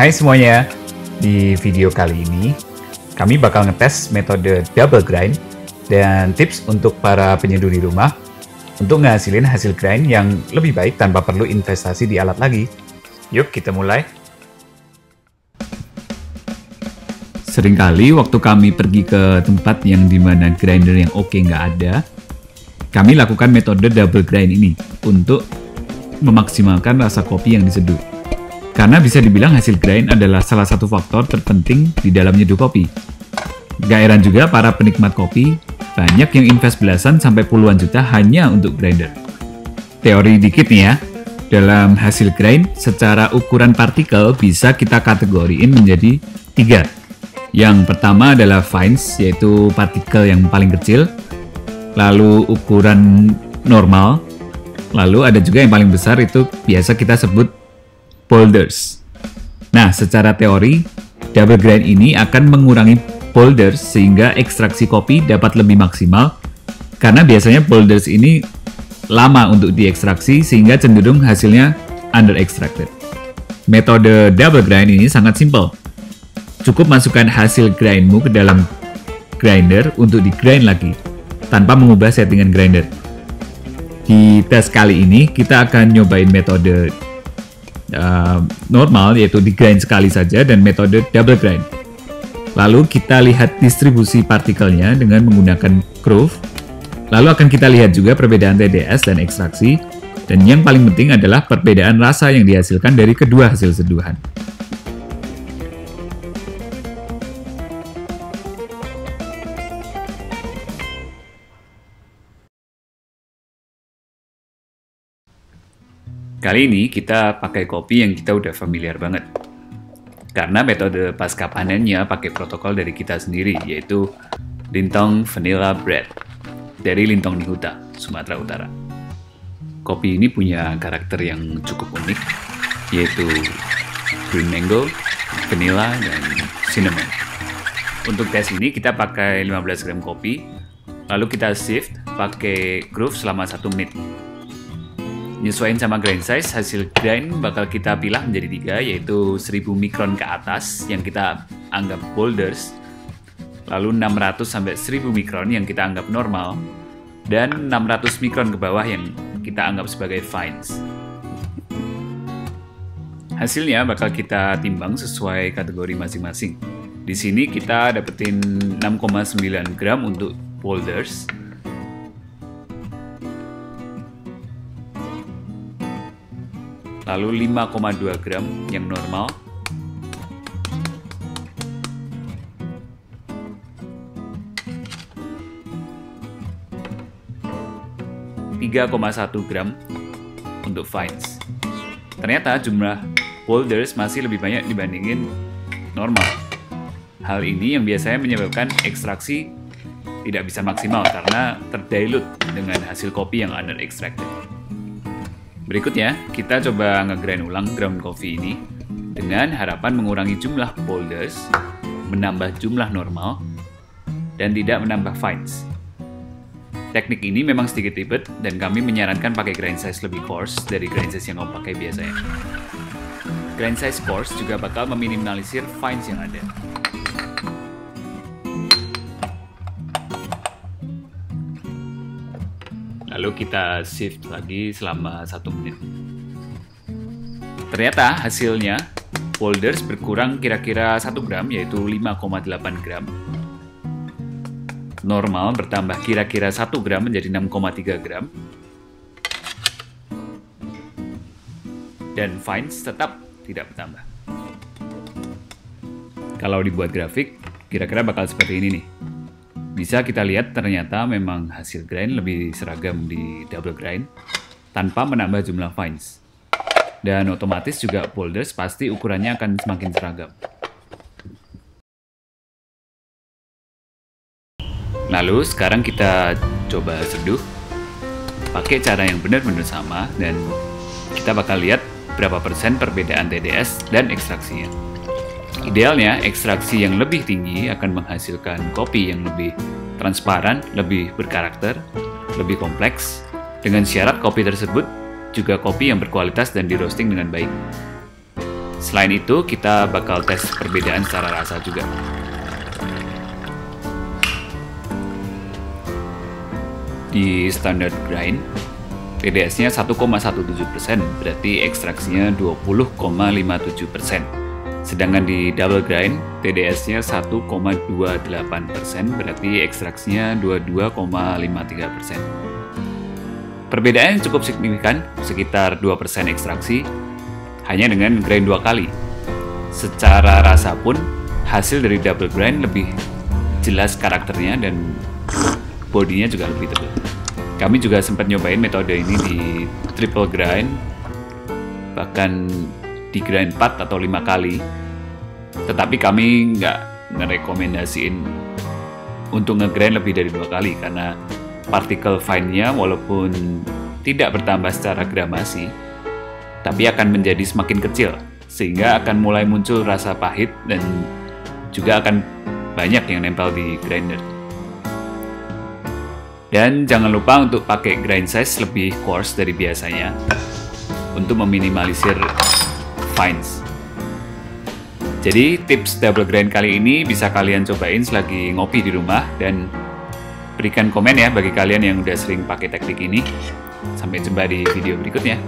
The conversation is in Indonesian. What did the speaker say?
Hai semuanya, di video kali ini kami bakal ngetes metode double grind dan tips untuk para penyeduh di rumah untuk ngehasilin hasil grind yang lebih baik tanpa perlu investasi di alat lagi. Yuk kita mulai. Seringkali waktu kami pergi ke tempat yang dimana grinder yang oke nggak ada, kami lakukan metode double grind ini untuk memaksimalkan rasa kopi yang diseduh. Karena bisa dibilang hasil grind adalah salah satu faktor terpenting di dalam nyeduh kopi. Gak heran juga para penikmat kopi banyak yang invest belasan sampai puluhan juta hanya untuk grinder. Teori dikit nih ya, dalam hasil grind secara ukuran partikel bisa kita kategoriin menjadi 3. Yang pertama adalah fines, yaitu partikel yang paling kecil, lalu ukuran normal, lalu ada juga yang paling besar, itu biasa kita sebut boulders. Nah, secara teori, double grind ini akan mengurangi boulders sehingga ekstraksi kopi dapat lebih maksimal karena biasanya boulders ini lama untuk diekstraksi sehingga cenderung hasilnya under extracted. Metode double grind ini sangat simpel. Cukup masukkan hasil grindmu ke dalam grinder untuk di grind lagi tanpa mengubah settingan grinder. Di tes kali ini kita akan nyobain metode normal, yaitu di grind sekali saja, dan metode double grind. Lalu kita lihat distribusi partikelnya dengan menggunakan groove. Lalu akan kita lihat juga perbedaan TDS dan ekstraksi, dan yang paling penting adalah perbedaan rasa yang dihasilkan dari kedua hasil seduhan. Kali ini kita pakai kopi yang kita udah familiar banget. Karena metode pasca panennya pakai protokol dari kita sendiri, yaitu Lintong Vanilla Bread dari Lintong Nihuta, Sumatera Utara. Kopi ini punya karakter yang cukup unik, yaitu green mango, vanilla, dan cinnamon. Untuk tes ini kita pakai 15 gram kopi, lalu kita shift pakai groove selama 1 menit. Nyesuaiin sama grind size, hasil grind bakal kita pilah menjadi 3, yaitu 1000 mikron ke atas yang kita anggap boulders, lalu 600 sampai 1000 mikron yang kita anggap normal, dan 600 mikron ke bawah yang kita anggap sebagai fines. Hasilnya bakal kita timbang sesuai kategori masing-masing. Di sini kita dapetin 6,9 gram untuk boulders, lalu 5,2 gram yang normal, (3,1 gram untuk fines. Ternyata jumlah boulders masih lebih banyak dibandingin normal. Hal ini yang biasanya menyebabkan ekstraksi tidak bisa maksimal karena terdilute dengan hasil kopi yang under extracted. Berikutnya, kita coba nge-grind ulang ground coffee ini dengan harapan mengurangi jumlah boulders, menambah jumlah normal, dan tidak menambah fines. Teknik ini memang sedikit ribet dan kami menyarankan pakai grind size lebih coarse dari grind size yang kamu pakai biasanya. Grind size coarse juga bakal meminimalisir fines yang ada. Lalu kita shift lagi selama 1 menit. Ternyata hasilnya boulders berkurang kira-kira 1 gram, yaitu 5,8 gram. Normal bertambah kira-kira 1 gram menjadi 6,3 gram. Dan fines tetap tidak bertambah. Kalau dibuat grafik, kira-kira bakal seperti ini nih. Bisa kita lihat ternyata memang hasil grind lebih seragam di double grind tanpa menambah jumlah fines. Dan otomatis juga boulders pasti ukurannya akan semakin seragam. Lalu sekarang kita coba seduh pakai cara yang benar-benar sama dan kita bakal lihat berapa persen perbedaan TDS dan ekstraksinya. Idealnya, ekstraksi yang lebih tinggi akan menghasilkan kopi yang lebih transparan, lebih berkarakter, lebih kompleks, dengan syarat kopi tersebut juga kopi yang berkualitas dan di roasting dengan baik. Selain itu, kita bakal tes perbedaan secara rasa juga. Di standard grind, TDS-nya 1,17%, berarti ekstraksinya 20,57%. Sedangkan di double grind, TDS-nya 1,28%, berarti ekstraksinya 22,53%. Perbedaan cukup signifikan, sekitar 2% ekstraksi, hanya dengan grind 2 kali. Secara rasa pun, hasil dari double grind lebih jelas karakternya dan bodinya juga lebih tebal. Kami juga sempat nyobain metode ini di triple grind, bahkan di grind 4 atau 5 kali. Tetapi kami nggak ngerekomendasiin untuk ngegrind lebih dari 2 kali, karena partikel fine-nya walaupun tidak bertambah secara gramasi, tapi akan menjadi semakin kecil, sehingga akan mulai muncul rasa pahit dan juga akan banyak yang nempel di grinder. Dan jangan lupa untuk pakai grind size lebih coarse dari biasanya untuk meminimalisir fines. Jadi tips double grind kali ini bisa kalian cobain selagi ngopi di rumah, dan berikan komen ya bagi kalian yang udah sering pakai teknik ini. Sampai jumpa di video berikutnya.